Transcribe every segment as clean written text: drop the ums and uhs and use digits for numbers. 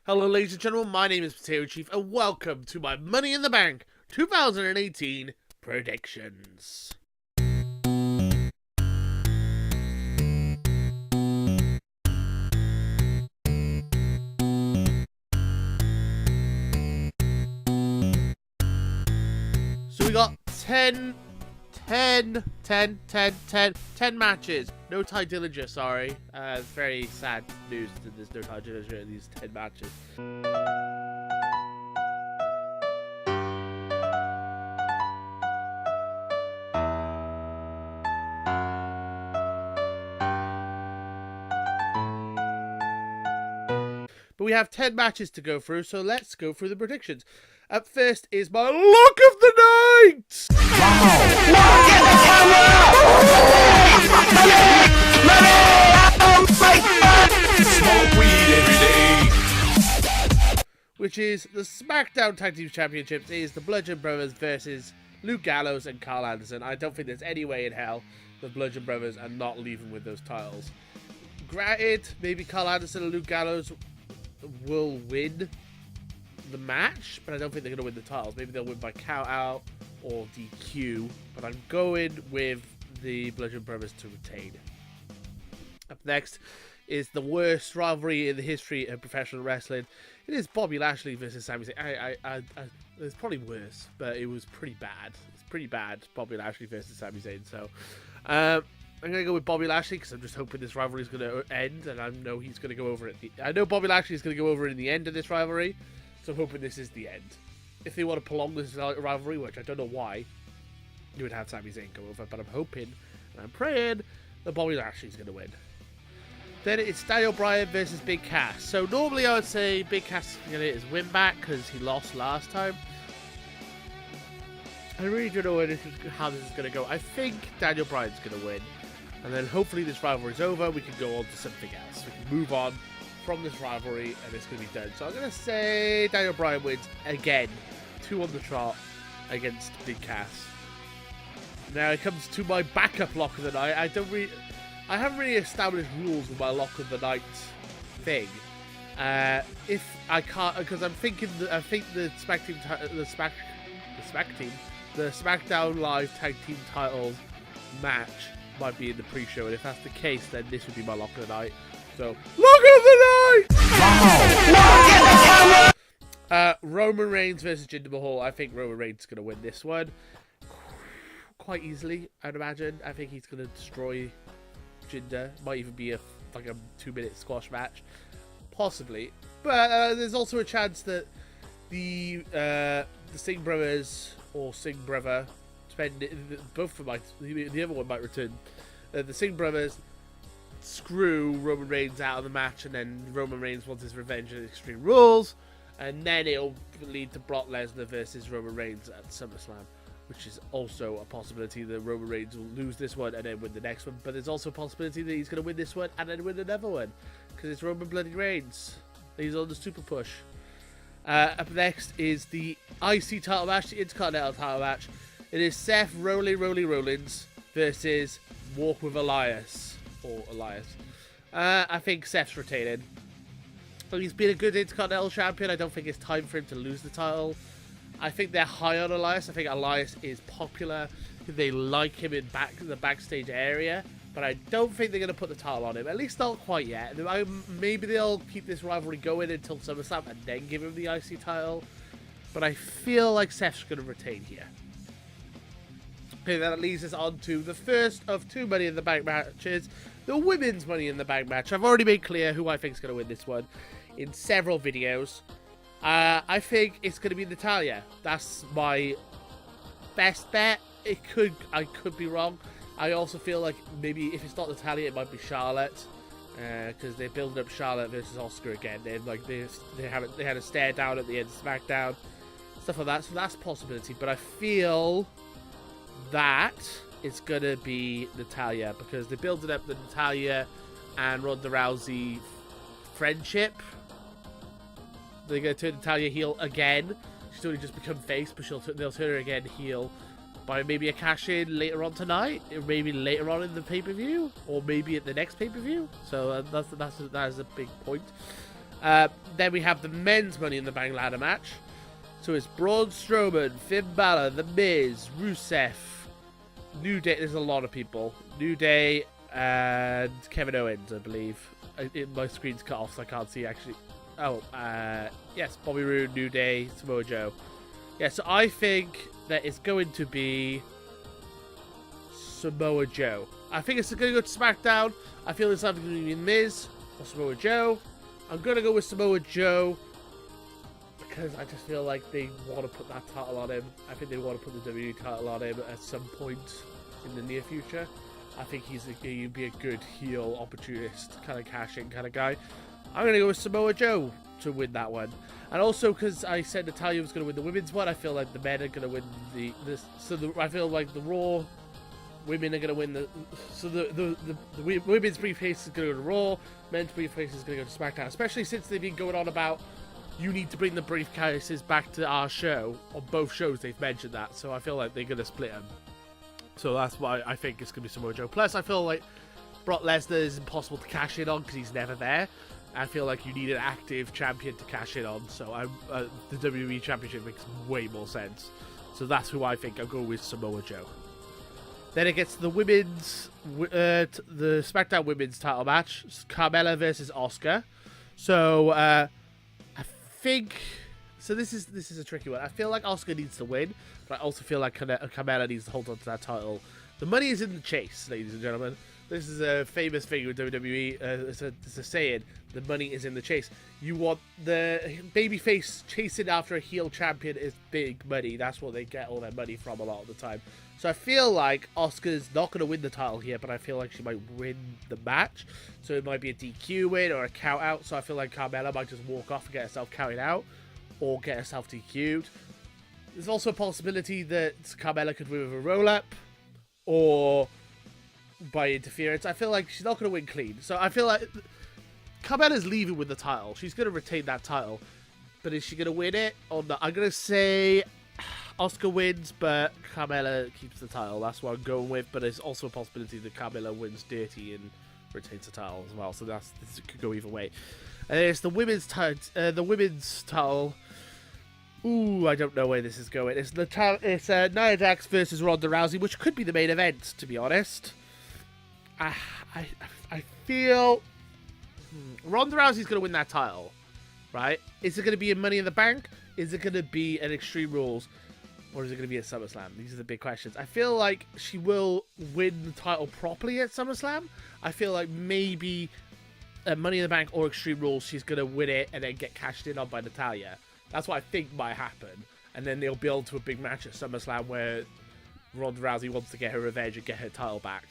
Hello ladies and gentlemen, my name is Potato Chief and welcome to my Money in the Bank 2018 predictions. So we got 10 matches. No Ty Dillinger, sorry. It's very sad news that there's no Ty Dillinger in these 10 matches. But we have 10 matches to go through, so let's go through the predictions. Up first is my Lock of the Night! Which is the Smackdown Tag Team Championships. It is the Bludgeon Brothers versus Luke Gallows and Carl Anderson. I don't think there's any way in hell the Bludgeon Brothers are not leaving with those titles. Granted, maybe Carl Anderson and Luke Gallows will win the match, but I don't think they're going to win the titles. Maybe they'll win by count out or DQ, but I'm going with the Bludgeon Brothers to retain. Up next is the worst rivalry in the history of professional wrestling. It is Bobby Lashley versus Sami Zayn. It's probably worse, but it was pretty bad. It's pretty bad, Bobby Lashley versus Sami Zayn. So I'm going to go with Bobby Lashley because I'm just hoping this rivalry is going to end, and I know he's going to go over I know Bobby Lashley is going to go over in the end of this rivalry, so I'm hoping this is the end. If they want to prolong this rivalry, which I don't know why, you would have Sami Zayn go over, but I'm hoping and I'm praying that Bobby Lashley is going to win. Then it's Daniel Bryan versus Big Cass. So normally I would say Big Cass is going to get his win back because he lost last time. I really don't know how this is going to go. I think Daniel Bryan's going to win. And then hopefully this rivalry is over. We can go on to something else. We can move on from this rivalry and it's going to be done. So I'm going to say Daniel Bryan wins again. 2 on the trot against Big Cass. Now it comes to my backup lock of the night. I haven't really established rules with my lock of the night thing. If I can't, because I think the Smackdown Live Tag Team Titles match might be in the pre-show, and if that's the case, then this would be my lock of the night. So, lock of the night! Roman Reigns versus Jinder Mahal. I think Roman Reigns is going to win this one quite easily, I'd imagine. I think he's going to destroy Jinder. Might even be like a 2-minute squash match, possibly. But there's also a chance that the Singh brothers or Singh brother, both of the other one might return. The Singh brothers screw Roman Reigns out of the match, and then Roman Reigns wants his revenge at Extreme Rules, and then it'll lead to Brock Lesnar versus Roman Reigns at SummerSlam, which is also a possibility that Roman Reigns will lose this one and then win the next one. But there's also a possibility that he's going to win this one and then win another one, because it's Roman bloody Reigns. He's on the super push. Up next is the IC title match, the Intercontinental title match. It is Seth Rollins versus Walk with Elias. Or Elias. I think Seth's retaining. He's been a good Intercontinental champion. I don't think it's time for him to lose the title. I think they're high on Elias. I think Elias is popular. They like him in the backstage area. But I don't think they're going to put the title on him. At least not quite yet. Maybe they'll keep this rivalry going until SummerSlam and then give him the IC title. But I feel like Seth's going to retain here. Okay, that leads us on to the first of 2 Money in the Bank matches. The Women's Money in the Bank match. I've already made clear who I think is going to win this one in several videos. I think it's going to be Natalya. That's my best bet. I could be wrong. I also feel like maybe if it's not Natalya, it might be Charlotte, because they're building up Charlotte versus Oscar again. They had a stare down at the end of SmackDown, stuff like that. So that's a possibility. But I feel that it's going to be Natalya, because they're building up the Natalya and Ronda Rousey friendship. They're going to turn Natalya heel again. She's only just become face, but they'll turn her again heel by maybe a cash-in later on tonight, or maybe later on in the pay-per-view, or maybe at the next pay-per-view. So that is a big point. Then we have the men's Money in the Bank ladder match. So it's Braun Strowman, Finn Balor, The Miz, Rusev, New Day. There's a lot of people. New Day and Kevin Owens, I believe. My screen's cut off, so I can't see actually. Oh, yes, Bobby Roode, New Day, Samoa Joe. Yeah, so I think that it's going to be Samoa Joe. I think it's going to go to SmackDown. I feel it's either going to be Miz or Samoa Joe. I'm going to go with Samoa Joe because I just feel like they want to put that title on him. I think they want to put the WWE title on him at some point in the near future. I think he'd be a good heel opportunist, kind of cash-in kind of guy. I'm going to go with Samoa Joe to win that one. And also because I said Natalya was going to win the women's one, I feel like the men are going to win I feel like the Raw women are going to win the women's briefcase is going to go to Raw, men's briefcase is going to go to SmackDown, especially since they've been going on about you need to bring the briefcases back to our show. On both shows they've mentioned that, so I feel like they're going to split them. So that's why I think it's going to be Samoa Joe. Plus I feel like Brock Lesnar is impossible to cash in on because he's never there. I feel like you need an active champion to cash in on, so the WWE Championship makes way more sense. So that's who I think. I'll go with Samoa Joe. Then it gets the women's, the SmackDown Women's title match, Carmella versus Asuka. So I think, so this is a tricky one. I feel like Asuka needs to win, but I also feel like Carmella needs to hold on to that title. The money is in the chase, ladies and gentlemen. This is a famous thing with WWE. It's a saying. The money is in the chase. You want the babyface chasing after a heel champion is big money. That's what they get all their money from a lot of the time. So I feel like Asuka's not going to win the title here, but I feel like she might win the match. So it might be a DQ win or a count out. So I feel like Carmella might just walk off and get herself counted out or get herself DQ'd. There's also a possibility that Carmella could win with a roll-up or by interference. I feel like she's not going to win clean. So I feel like Carmella's leaving with the title. She's going to retain that title. But is she going to win it or not? I'm going to say Asuka wins, but Carmella keeps the title. That's what I'm going with. But there's also a possibility that Carmella wins dirty and retains the title as well. So this could go either way. And it's the women's title. Ooh, I don't know where this is going. It's Nia Jax versus Ronda Rousey, which could be the main event, to be honest. I feel Ronda Rousey's going to win that title, right? Is it going to be a Money in the Bank? Is it going to be an Extreme Rules? Or is it going to be at SummerSlam? These are the big questions. I feel like she will win the title properly at SummerSlam. I feel like maybe Money in the Bank or Extreme Rules, she's going to win it and then get cashed in on by Natalya. That's what I think might happen. And then they'll build to a big match at SummerSlam where Ronda Rousey wants to get her revenge and get her title back.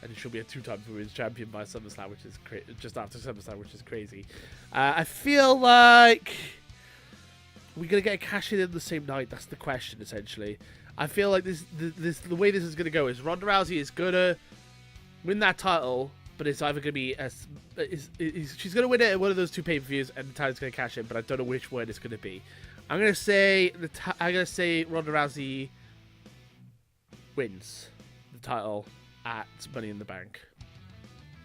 And she'll be a two-time women's champion by SummerSlam, which is just after SummerSlam, which is crazy. I feel like we're gonna get a cash in the same night. That's the question, essentially. I feel like the way this is gonna go is Ronda Rousey is gonna win that title, but it's either gonna be she's gonna win it at one of those two pay-per-views, and Natalya's gonna cash in, but I don't know which one it's gonna be. I'm gonna say Ronda Rousey wins the title at Money in the Bank.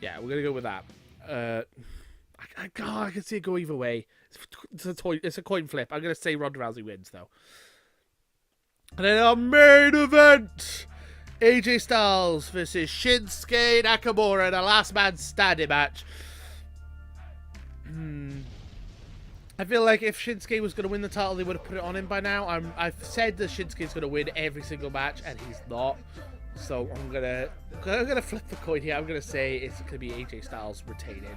Yeah, we're gonna go with that. I can see it go either way. It's a coin flip. I'm gonna say Ronda Rousey wins though. And then our main event: AJ Styles versus Shinsuke Nakamura in a last man standing match. I feel like if Shinsuke was going to win the title, they would have put it on him by now. I've said that Shinsuke's going to win every single match, and he's not. So I'm gonna flip the coin here. I'm gonna say it's gonna be AJ Styles retaining.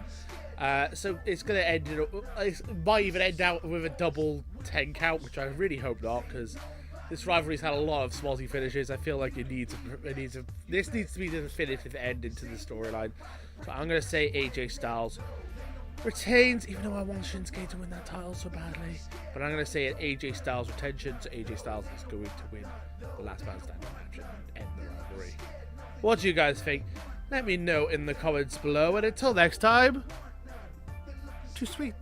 So it's gonna end. It might even end out with a double 10 count, which I really hope not, because this rivalry's had a lot of smallsy finishes. I feel like this needs to be the definitive end into the storyline. So I'm gonna say AJ Styles retains, even though I want Shinsuke to win that title so badly. But I'm gonna say an AJ Styles retention. So AJ Styles is going to win the last man standing match and end the rivalry. What do you guys think? Let me know in the comments below. And until next time, too sweet.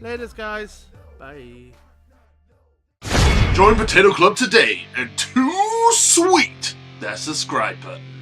Laters, guys. Bye. Join Potato Club today and too sweet that subscribe button.